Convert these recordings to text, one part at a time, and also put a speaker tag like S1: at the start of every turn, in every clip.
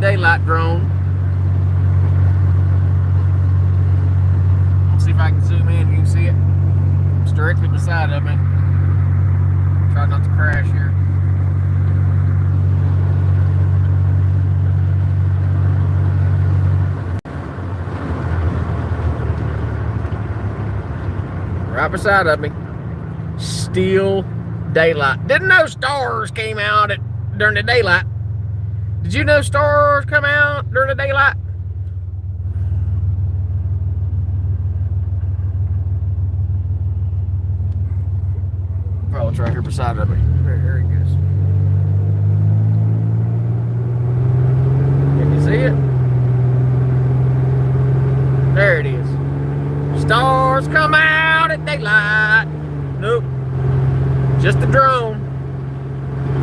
S1: daylight drone. Let's see if I can zoom in. You can see it. It's directly beside of me. Try not to crash here. Right beside of me. Still daylight. Didn't know stars came out during the daylight. Did you know stars come out during the daylight? Oh, it's right here beside of me. There he goes. Can you see it? There it is. Stars come out at daylight. Nope. Just the drone.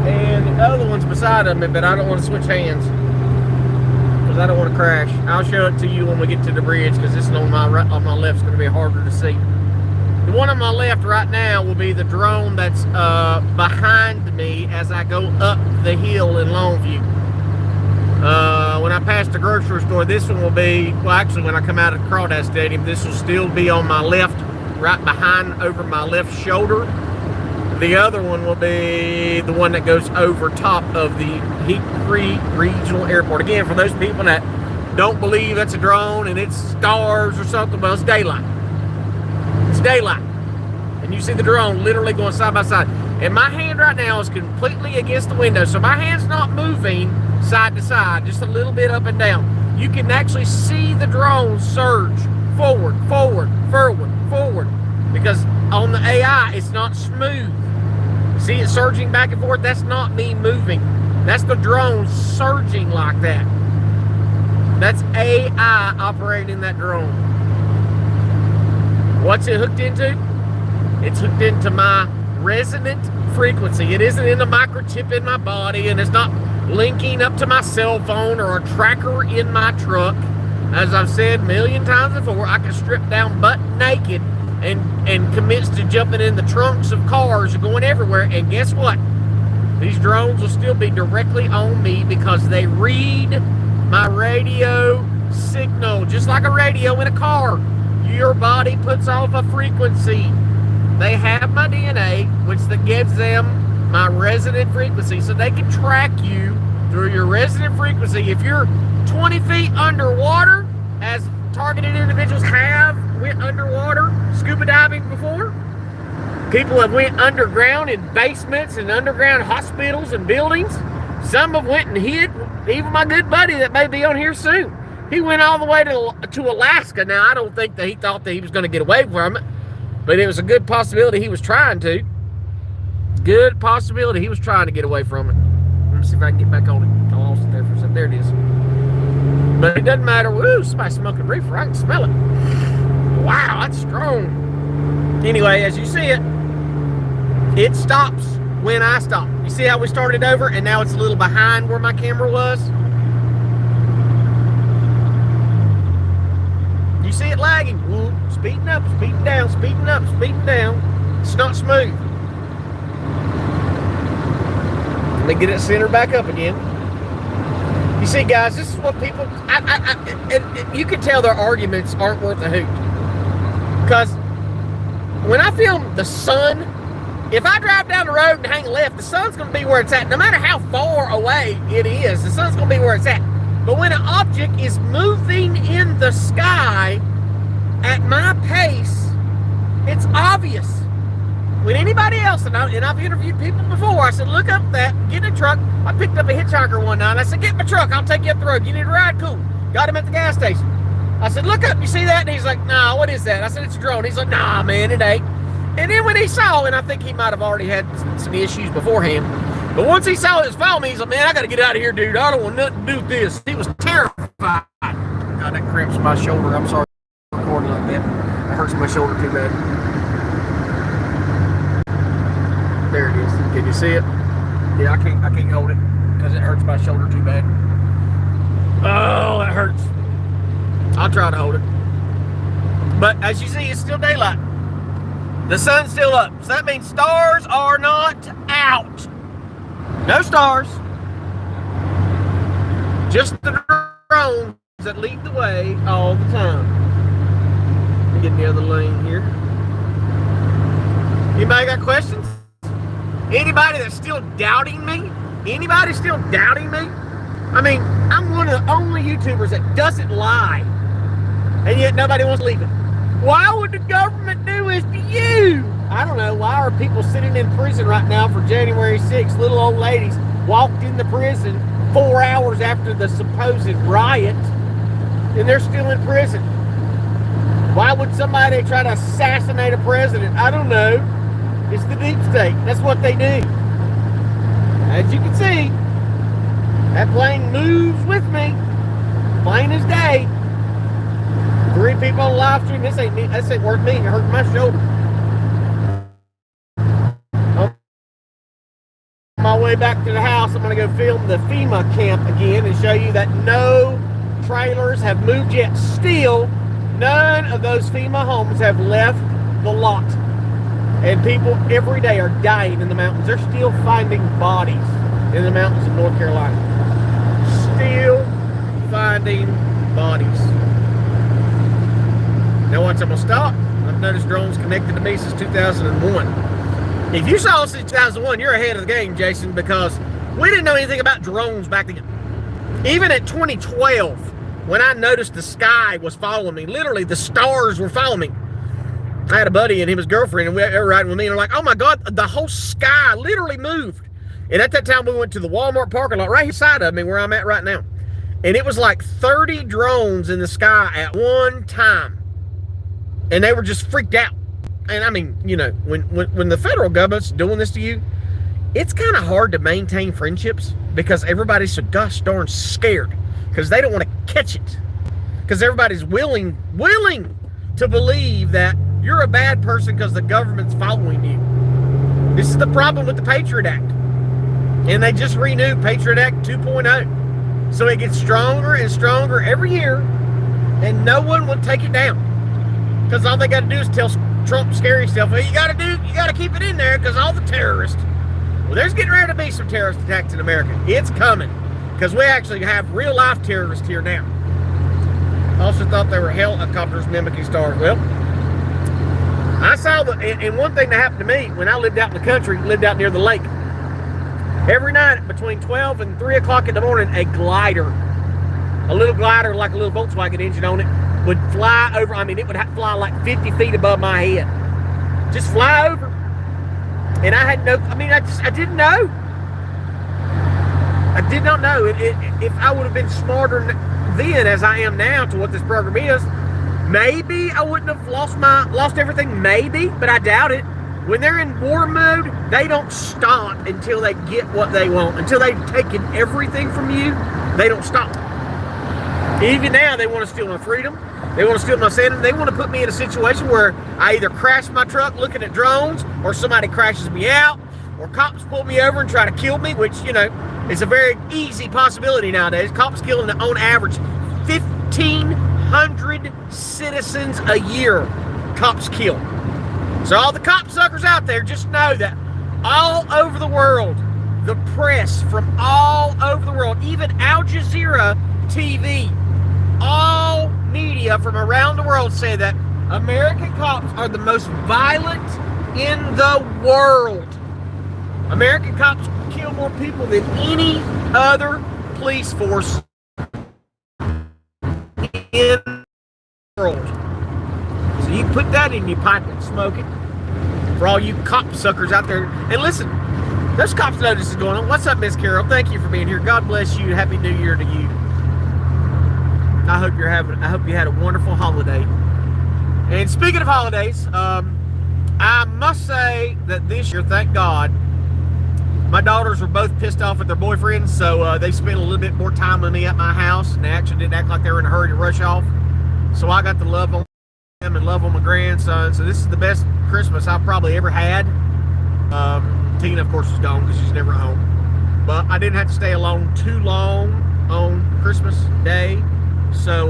S1: And the other one's beside of me, but I don't want to switch hands because I don't want to crash. I'll show it to you when we get to the bridge because this one on my left is going to be harder to see. The one on my left right now will be the drone that's behind me as I go up the hill in Longview. When I pass the grocery store, this one will be, well, actually, when I come out of Crawdad Stadium, this will still be on my left, right behind, over my left shoulder. The other one will be the one that goes over top of the Hickory Regional Airport. Again, for those people that don't believe it's a drone and it's stars or something, well, it's daylight. It's daylight. And you see the drone literally going side by side. And my hand right now is completely against the window, so my hand's not moving side to side, just a little bit up and down. You can actually see the drone surge forward, forward, forward, forward, because on the AI, it's not smooth. See it surging back and forth? That's not me moving. That's the drone surging like that. That's AI operating that drone. What's it hooked into? It's hooked into my resonant frequency. It isn't in a microchip in my body, and it's not linking up to my cell phone or a tracker in my truck. As I've said a million times before, I can strip down butt naked and commits to jumping in the trunks of cars and going everywhere. And guess what? These drones will still be directly on me because they read my radio signal, just like a radio in a car. Your body puts off a frequency. They have my DNA, which that gives them my resonant frequency, so they can track you through your resonant frequency. If you're 20 feet underwater, as targeted individuals have went underwater scuba diving before, people have went underground in basements and underground hospitals and buildings. Some have went and hid. Even my good buddy that may be on here soon, he went all the way to Alaska. Now, I don't think that he thought that he was going to get away from it, but it was a good possibility he was trying to. Good possibility he was trying to get away from it. Let me see if I can get back on it. I lost it there for a second. There it is. But it doesn't matter. Woo, somebody's smoking reefer. I can smell it. Wow, that's strong. Anyway, as you see it, it stops when I stop. You see how we started over and now it's a little behind where my camera was? You see it lagging. Woo, speeding up, speeding down, speeding up, speeding down. It's not smooth. Let me get it centered back up again. You see, guys, this is what people, you can tell their arguments aren't worth a hoot. Because when I film the sun, if I drive down the road and hang left, the sun's going to be where it's at. No matter how far away it is, the sun's going to be where it's at. But when an object is moving in the sky at my pace, it's obvious. When anybody else, and I've interviewed people before, I said, look up that, get in a truck. I picked up a hitchhiker one night. I said, get in my truck, I'll take you up the road. You need a ride? Cool. Got him at the gas station. I said, look up, you see that? And he's like, nah, what is that? I said, it's a drone. He's like, nah, man, it ain't. And then when he saw, and I think he might have already had some issues beforehand, but once he saw it was following me, he's like, man, I got to get out of here, dude. I don't want nothing to do with this. He was terrified. God, that cramps my shoulder. I'm sorry for recording like that. That hurts my shoulder too bad. There it is. Can you see it? Yeah, I can't hold it because it hurts my shoulder too bad. Oh, that hurts. I'll try to hold it. But as you see, it's still daylight. The sun's still up. So that means stars are not out. No stars. Just the drones that lead the way all the time. Let me get in the other lane here. Anybody got questions? Anybody that's still doubting me? Anybody still doubting me? I mean, I'm one of the only YouTubers that doesn't lie, and yet nobody wants to leave it. Why would the government do this to you? I don't know. Why are people sitting in prison right now for January 6th? Little old ladies walked into prison 4 hours after the supposed riot, and they're still in prison. Why would somebody try to assassinate a president? I don't know. It's the deep state. That's what they do. As you can see, that plane moves with me. Plain as day. 3 people on the live stream. This ain't worth me. It hurt my shoulder. On my way back to the house, I'm going to go film the FEMA camp again and show you that no trailers have moved yet. Still, none of those FEMA homes have left the lot. And people every day are dying in the mountains. They're still finding bodies in the mountains of North Carolina. Still finding bodies. Now watch, I'm going to stop. I've noticed drones connected to me since 2001. If you saw us in 2001, you're ahead of the game, Jason, because we didn't know anything about drones back then. Even at 2012, when I noticed the sky was following me, literally the stars were following me. I had a buddy and his girlfriend, and they were riding with me, and they're like, oh my God, the whole sky literally moved. And at that time, we went to the Walmart parking lot right beside of me where I'm at right now. And it was like 30 drones in the sky at one time. And they were just freaked out. And I mean, you know, when the federal government's doing this to you, it's kind of hard to maintain friendships because everybody's so gosh darn scared because they don't want to catch it. Because everybody's willing to believe that you're a bad person because the government's following you. This is the problem with the Patriot Act. And they just renewed Patriot Act 2.0. So it gets stronger and stronger every year, and no one will take it down. Because all they got to do is tell Trump scary stuff. Well, you got to keep it in there because all the terrorists. Well, there's getting ready to be some terrorist attacks in America. It's coming. Because we actually have real life terrorists here now. I also thought they were helicopters mimicking stars. Well, I saw and one thing that happened to me when I lived out in the country, lived out near the lake. Every night between 12 and 3 o'clock in the morning, a glider, a little glider like a little Volkswagen engine on it, would fly over. I mean, it would fly like 50 feet above my head. Just fly over. And I had no, I mean, I didn't know. I did not know. If I would have been smarter then as I am now to what this program is, maybe I wouldn't have lost everything, maybe, but I doubt it. When they're in war mode, they don't stop until they get what they want. Until they've taken everything from you, they don't stop. Even now, they want to steal my freedom. They want to steal my sanity. They want to put me in a situation where I either crash my truck looking at drones, or somebody crashes me out, or cops pull me over and try to kill me, which, you know, is a very easy possibility nowadays. Cops killing on average 1,500 citizens a year. Cops kill. So all the cop suckers out there, just know that all over the world, the press from all over the world, even Al Jazeera TV, all media from around the world say that American cops are the most violent in the world. American cops kill more people than any other police force in the world. So you put that in your pipe and smoke it. For all you cop suckers out there. And listen, those cops know this is going on. What's up, Miss Carol? Thank you for being here. God bless you. Happy New Year to you. I hope you had a wonderful holiday. And speaking of holidays, I must say that this year, thank God, my daughters were both pissed off at their boyfriends, so they spent a little bit more time with me at my house, and they actually didn't act like they were in a hurry to rush off. So I got to love on them and love on my grandson. So this is the best Christmas I've probably ever had. Tina, of course, is gone because she's never home. But I didn't have to stay alone too long on Christmas Day. So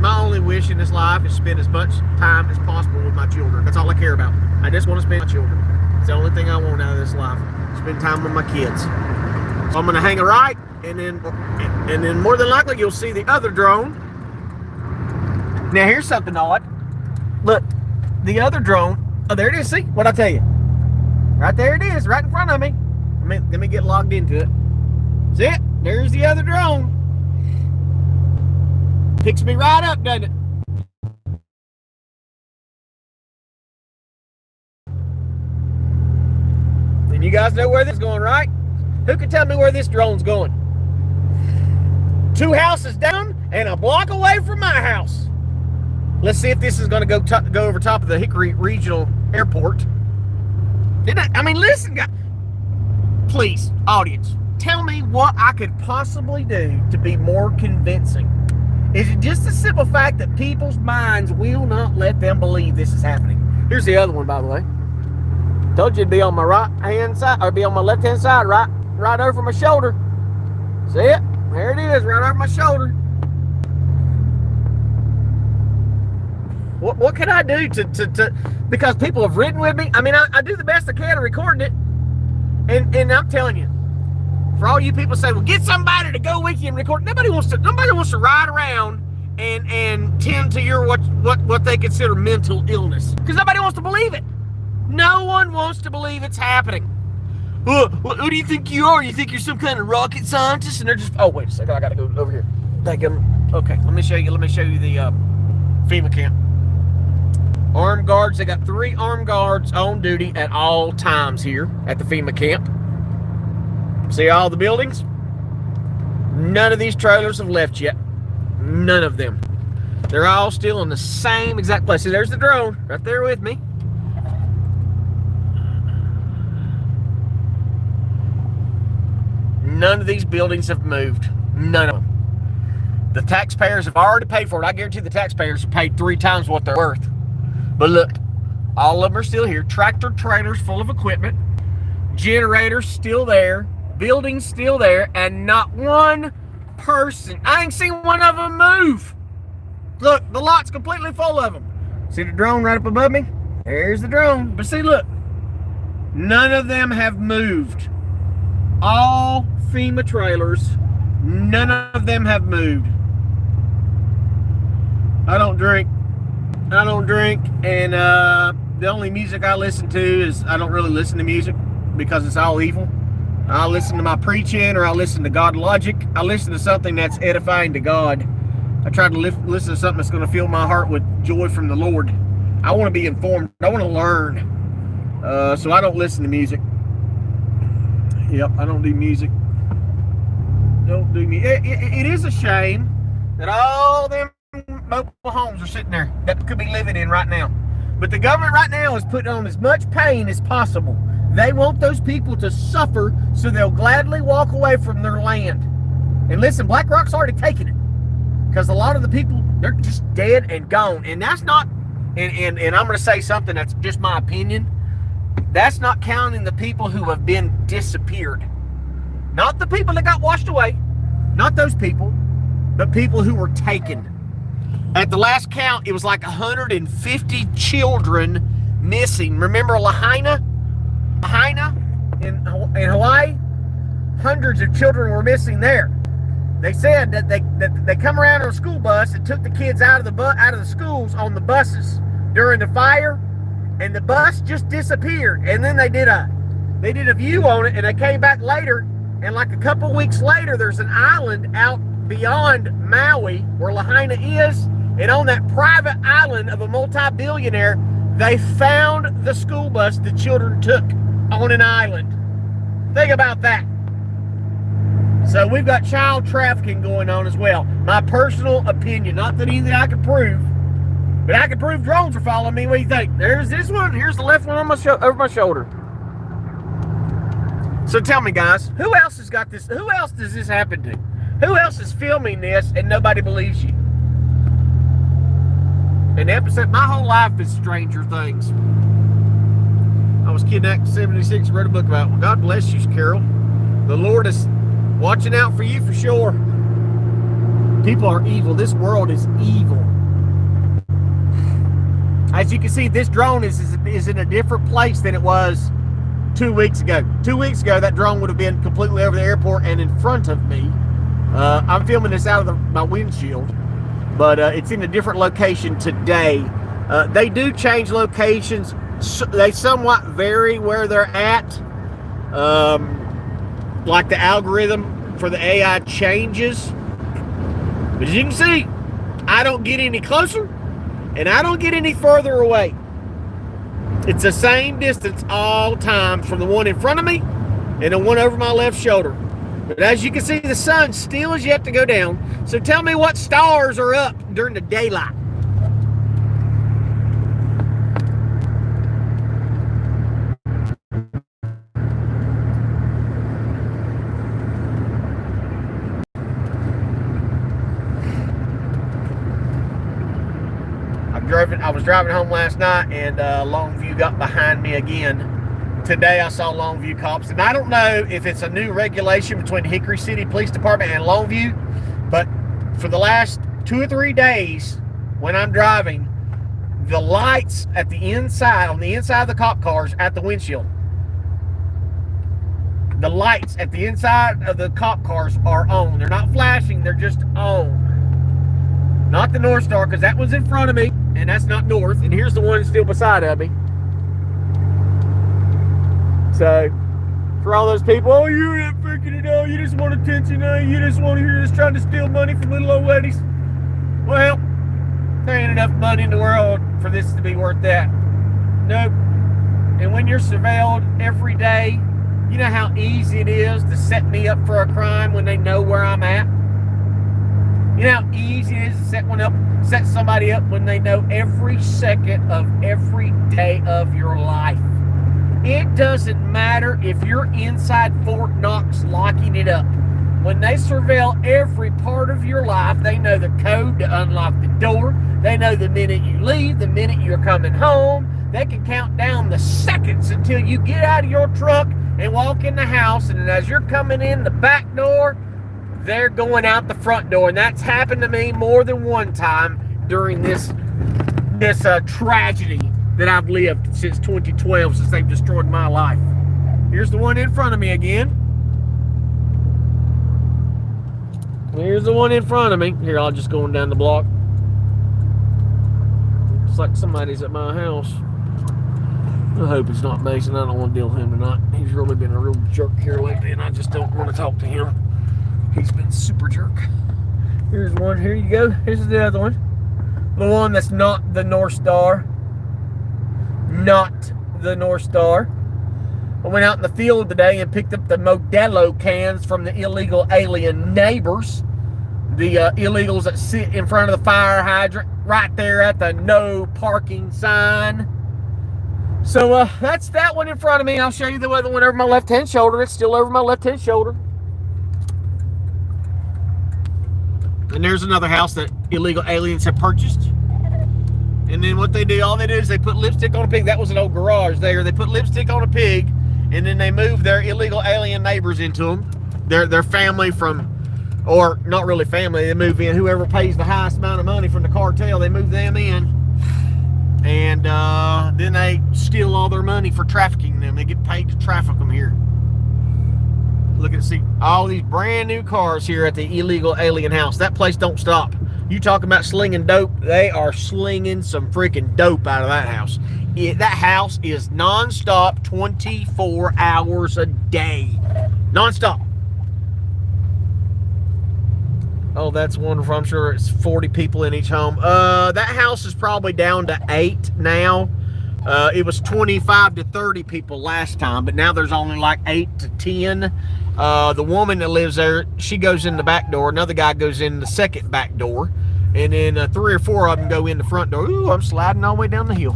S1: my only wish in this life is to spend as much time as possible with my children. That's all I care about. I just want to spend with my children. It's the only thing I want out of this life. Spend time with my kids. So I'm going to hang a right, and then more than likely you'll see the other drone. Now here's something odd. Look, the other drone. Oh, there it is. See what I tell you? Right there it is, right in front of me. Let me get logged into it. See it? There's the other drone. Picks me right up, doesn't it? And you guys know where this is going, right? Who can tell me where this drone's going? 2 houses down and a block away from my house. Let's see if this is going to go over top of the Hickory Regional Airport. Listen, guys. Please, audience, tell me what I could possibly do to be more convincing. Is it just the simple fact that people's minds will not let them believe this is happening? Here's the other one, by the way. Told you it'd be on my right hand side, or be on my left hand side, right over my shoulder. See it? There it is, right over my shoulder. What can I do to because people have ridden with me? I do the best I can at recording it. And I'm telling you, for all you people say, well, get somebody to go with you and record. Nobody wants to ride around and tend to your what they consider mental illness. Because nobody wants to believe it. No one wants to believe it's happening. Who do you think you are? You think you're some kind of rocket scientist? And they're just, oh, wait a second, I gotta go over here. Okay, let me show you the FEMA camp. Armed guards, they got 3 armed guards on duty at all times here at the FEMA camp. See all the buildings? None of these trailers have left yet. None of them. They're all still in the same exact place. See, there's the drone right there with me. None of these buildings have moved. None of them. The taxpayers have already paid for it. I guarantee the taxpayers have paid 3 times what they're worth. But look, all of them are still here. Tractor trailers full of equipment. Generators still there. Buildings still there. And not one person. I ain't seen one of them move. Look, the lot's completely full of them. See the drone right up above me? There's the drone. But see, look. None of them have moved. All FEMA trailers. None of them have moved. I don't drink, and the only music I listen to is, I don't really listen to music because it's all evil. I listen to my preaching, or I listen to God Logic. I listen to something that's edifying to God. I try to listen to something that's going to fill my heart with joy from the Lord. I want to be informed. I want to learn. So I don't listen to music. Yep, I don't do music. Don't do music. It is a shame that all them mobile homes are sitting there that could be living in right now. But the government right now is putting on as much pain as possible. They want those people to suffer so they'll gladly walk away from their land. And listen, BlackRock's already taken it. Because a lot of the people, they're just dead and gone. And that's not, and I'm going to say something that's just my opinion. That's not counting the people who have been disappeared. Not the people that got washed away. Not those people. But people who were taken. At the last count, it was like 150 children missing. Remember Lahaina? Lahaina in Hawaii? Hundreds of children were missing there. They said that they come around on a school bus and took the kids out of the schools on the buses during the fire, and the bus just disappeared. And then they did a view on it, and they came back later, and like a couple weeks later, there's an island out beyond Maui where Lahaina is, and on that private island of a multi-billionaire, they found the school bus the children took on an island. Think about that. So we've got child trafficking going on as well. My personal opinion, not that anything I can prove, but I can prove drones are following me. What do you think? There's this one. Here's the left one on over my shoulder. So tell me, guys, who else has got this? Who else does this happen to? Who else is filming this and nobody believes you? An episode. My whole life is Stranger Things. I was kidnapped in 76, wrote a book about it. Well, God bless you, Carol. The Lord is watching out for you for sure. People are evil. This world is evil. As you can see, this drone is in a different place than it was 2 weeks ago. 2 weeks ago, that drone would have been completely over the airport and in front of me. I'm filming this out of my windshield, but it's in a different location today. They do change locations. They somewhat vary where they're at. Like the algorithm for the AI changes. But as you can see, I don't get any closer and I don't get any further away. It's the same distance all times from the one in front of me and the one over my left shoulder. But as you can see, the sun still has yet to go down. So tell me what stars are up during the daylight. I was driving home last night and Longview got behind me again. Today I saw Longview cops, and I don't know if it's a new regulation between Hickory City Police Department and Longview, but for the last 2 or 3 days when I'm driving, the lights at the inside, on the inside of the cop cars at the windshield, the lights at the inside of the cop cars are on. They're not flashing, they're just on. Not the North Star, because that was in front of me, and that's not north. And here's the one still beside of me. So, for all those people, oh, you're not freaking it out. You just want attention. You just want to hear us trying to steal money from little old ladies. Well, there ain't enough money in the world for this to be worth that. Nope. And when you're surveilled every day, you know how easy it is to set me up for a crime when they know where I'm at? You know how easy it is to set somebody up when they know every second of every day of your life. It doesn't matter if you're inside Fort Knox locking it up. When they surveil every part of your life, they know the code to unlock the door. They know the minute you leave, the minute you're coming home. They can count down the seconds until you get out of your truck and walk in the house. And as you're coming in the back door, they're going out the front door. And that's happened to me more than one time during this tragedy that I've lived since 2012, since they've destroyed my life. Here's the one in front of me again. Here's the one in front of me. Here, I'll just go down the block. Looks like somebody's at my house. I hope it's not Mason. I don't want to deal with him tonight. He's really been a real jerk here lately, and I just don't want to talk to him. He's been super jerk. Here's one. Here you go. Here's the other one. The one that's not the North Star. Not the North Star. I went out in the field today and picked up the Modelo cans from the illegal alien neighbors. The illegals that sit in front of the fire hydrant right there at the no parking sign. So that's that one in front of me. I'll show you the other one over my left-hand shoulder. It's still over my left-hand shoulder. And there's another house that illegal aliens have purchased. And then what they do, all they do is they put lipstick on a pig. That was an old garage there. They put lipstick on a pig, and then they move their illegal alien neighbors into them. Their family from, or not really family, they move in. Whoever pays the highest amount of money from the cartel, they move them in. And then they steal all their money for trafficking them. They get paid to traffic them here. Look at, see, all these brand new cars here at the illegal alien house. That place don't stop. You talking about slinging dope? They are slinging some freaking dope out of that house. That house is non-stop, 24 hours a day. Non-stop. Oh, that's wonderful. I'm sure it's 40 people in each home. That house is probably down to 8 now. It was 25 to 30 people last time, but now there's only like 8 to 10. The woman that lives there, she goes in the back door. Another guy goes in the second back door. And then 3 or 4 of them go in the front door. Ooh, I'm sliding all the way down the hill.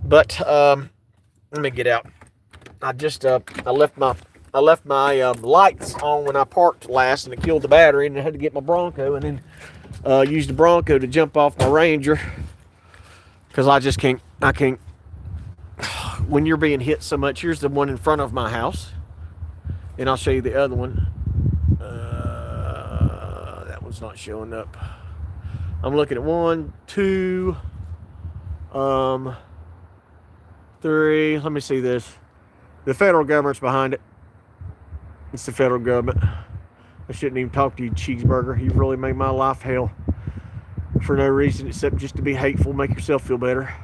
S1: But let me get out. I just I left my lights on when I parked last, and it killed the battery, and I had to get my Bronco, and then use the Bronco to jump off my Ranger, because I just can't. When you're being hit so much, here's the one in front of my house, and I'll show you the other one. That one's not showing up. I'm looking at 1, 2, 3. Let me see this.
S2: The federal government's behind it. It's the federal government. I shouldn't even talk to you, Cheeseburger. You've really made my life hell for no reason except just to be hateful, make yourself feel better.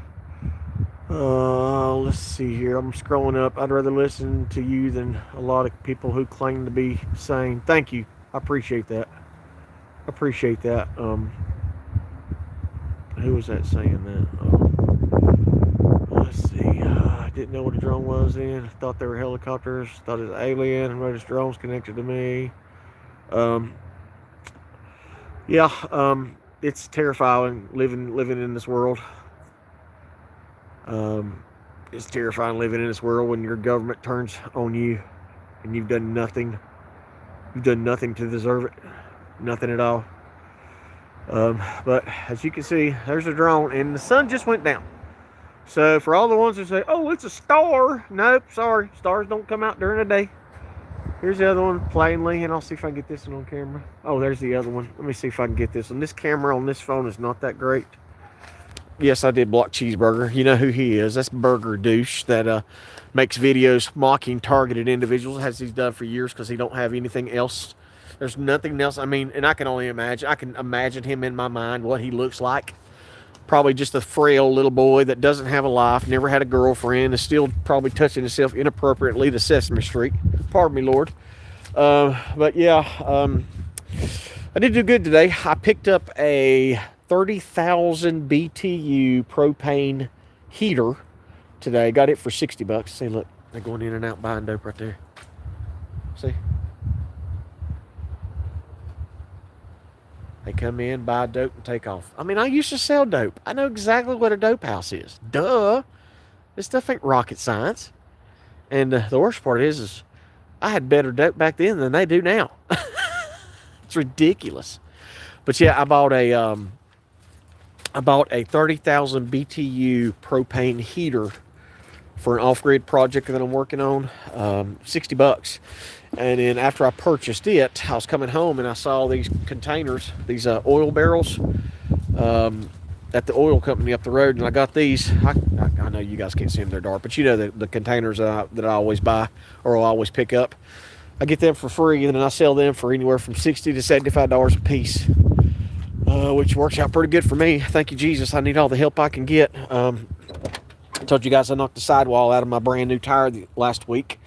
S2: Let's see here. I'm scrolling up. I'd rather listen to you than a lot of people who claim to be sane. Thank you. I appreciate that. Who was that saying that? Let's see. I didn't know what a drone was then. I thought they were helicopters. Thought it was alien. And noticed drones connected to me. It's terrifying living in this world. It's terrifying living in this world when your government turns on you and you've done nothing. You've done nothing to deserve it. Nothing at all. But as you can see, there's a drone and the sun just went down. So for all the ones that say, oh, it's a star. Nope, sorry. Stars don't come out during the day. Here's the other one plainly, and I'll see if I can get this one on camera. Oh, there's the other one. Let me see if I can get this one. This camera on this phone is not that great. Yes, I did block Cheeseburger. You know who he is. That's Burger Douche that makes videos mocking targeted individuals, as he's done for years because he don't have anything else. There's nothing else. I mean, and I can imagine him in my mind, what he looks like. Probably just a frail little boy that doesn't have a life, never had a girlfriend, is still probably touching himself inappropriately to Sesame Street. Pardon me, Lord. But yeah, I did do good today. I picked up a 30,000 BTU propane heater today. Got it for $60. See, look, they're going in and out buying dope right there. See? They come in, buy dope, and take off. I mean, I used to sell dope. I know exactly what a dope house is. Duh. This stuff ain't rocket science. And the worst part is I had better dope back then than they do now. It's ridiculous. But yeah, I bought a 30,000 BTU propane heater for an off-grid project that I'm working on. $60. And then after I purchased it, I was coming home and I saw these containers, these oil barrels at the oil company up the road. And I got these. I know you guys can't see them, they're dark, but you know the containers that I always buy or I'll always pick up. I get them for free, and then I sell them for anywhere from $60 to $75 a piece, which works out pretty good for me. Thank you, Jesus. I need all the help I can get. I told you guys I knocked the sidewall out of my brand new tire last week.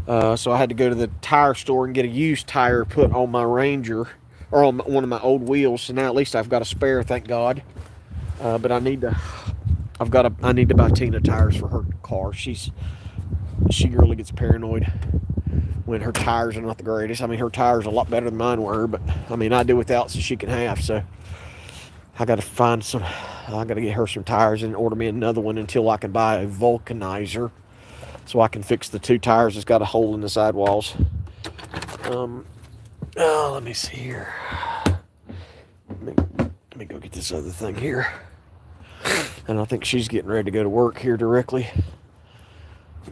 S2: So I had to go to the tire store and get a used tire put on my Ranger, or on one of my old wheels. So now at least I've got a spare, thank God. But I need to buy Tina tires for her car. She really gets paranoid when her tires are not the greatest. I mean, her tires are a lot better than mine were, but I mean, I do without so she can have. So I got to get her some tires and order me another one until I can buy a vulcanizer, so I can fix the two tires that's got a hole in the sidewalls. Let me see here. Let me go get this other thing here. And I think she's getting ready to go to work here directly.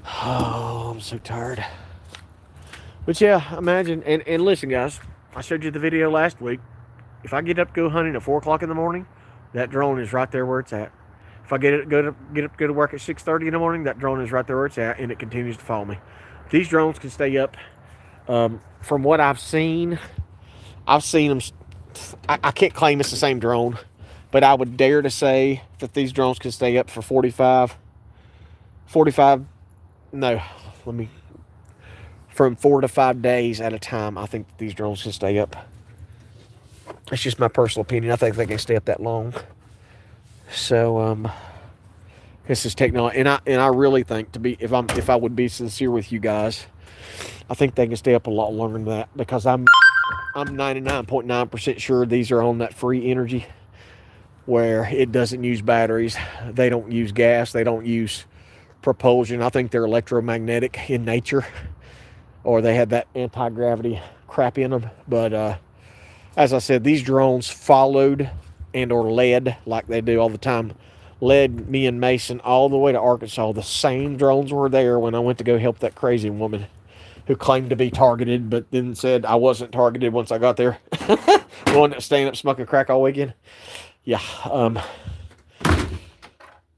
S2: Oh, I'm so tired. But yeah, imagine, and listen guys, I showed you the video last week. If I get up to go hunting at 4 o'clock in the morning, that drone is right there where it's at. If I get up to work at 6:30 in the morning, that drone is right there where it's at, and it continues to follow me. These drones can stay up. From what I've seen them. I can't claim it's the same drone, but I would dare to say that these drones can stay up for from 4 to 5 days at a time. I think that these drones can stay up. That's just my personal opinion. I think they can stay up that long. So this is technology, and I really think, if I would be sincere with you guys, I think they can stay up a lot longer than that, because I'm 99.9% sure these are on that free energy where it doesn't use batteries, they don't use gas, they don't use propulsion. I think they're electromagnetic in nature, or they have that anti-gravity crap in them. But as I said, these drones followed and or led, like they do all the time, led me and Mason all the way to Arkansas. The same drones were there when I went to go help that crazy woman who claimed to be targeted, but then said I wasn't targeted once I got there. The one that was staying up smoking crack all weekend. Yeah.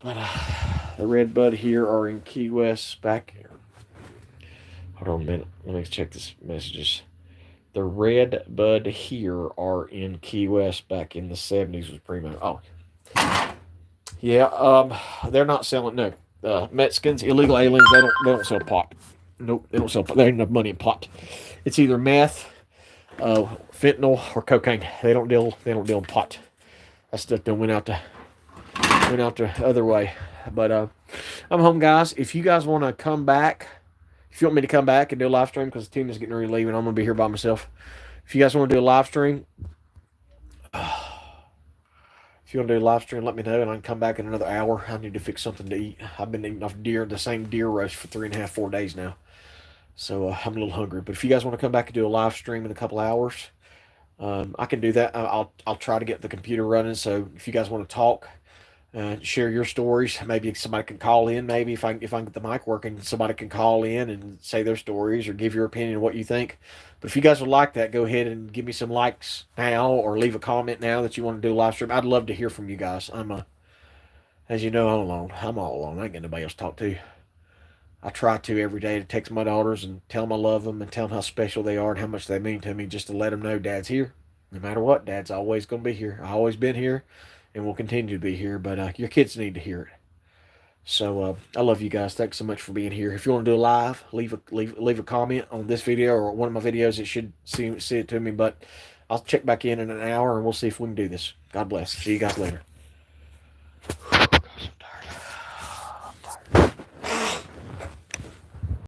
S2: But the Red Bud here are in Key West back here. Hold on a minute. Let me check this messages. The Red Bud here are in Key West back in the 70s was pretty much. Oh, yeah. They're not selling. No, Mexicans, illegal aliens. They don't sell pot. Nope, they don't sell pot. There ain't enough money in pot. It's either meth, fentanyl, or cocaine. They don't deal. They don't deal in pot. That stuff done went out the other way. But I'm home, guys. If you guys want to come back, if you want me to come back and do a live stream, because Tina's getting ready to leave and I'm gonna be here by myself. If you guys want to do a live stream, if you want to do a live stream, let me know and I can come back in another hour. I need to fix something to eat. I've been eating off the same deer roast for 3.5, 4 days now. So I'm a little hungry. But if you guys want to come back and do a live stream in a couple hours, I can do that. I'll try to get the computer running. So if you guys want to talk, share your stories, maybe somebody can call in. Maybe if I can get the mic working, somebody can call in and say their stories or give your opinion of what you think. But if you guys would like that, go ahead and give me some likes now or leave a comment now that you want to do a live stream. I'd love to hear from you guys. As you know, I'm alone. I'm all alone. I ain't got nobody else to talk to. I try to every day to text my daughters and tell them I love them and tell them how special they are and how much they mean to me, just to let them know Dad's here. No matter what, Dad's always going to be here. I've always been here and will continue to be here, but your kids need to hear it. So I love you guys. Thanks so much for being here. If you want to do a live, leave a comment on this video or one of my videos. It should see it to me, but I'll check back in an hour and we'll see if we can do this. God bless. See you guys later.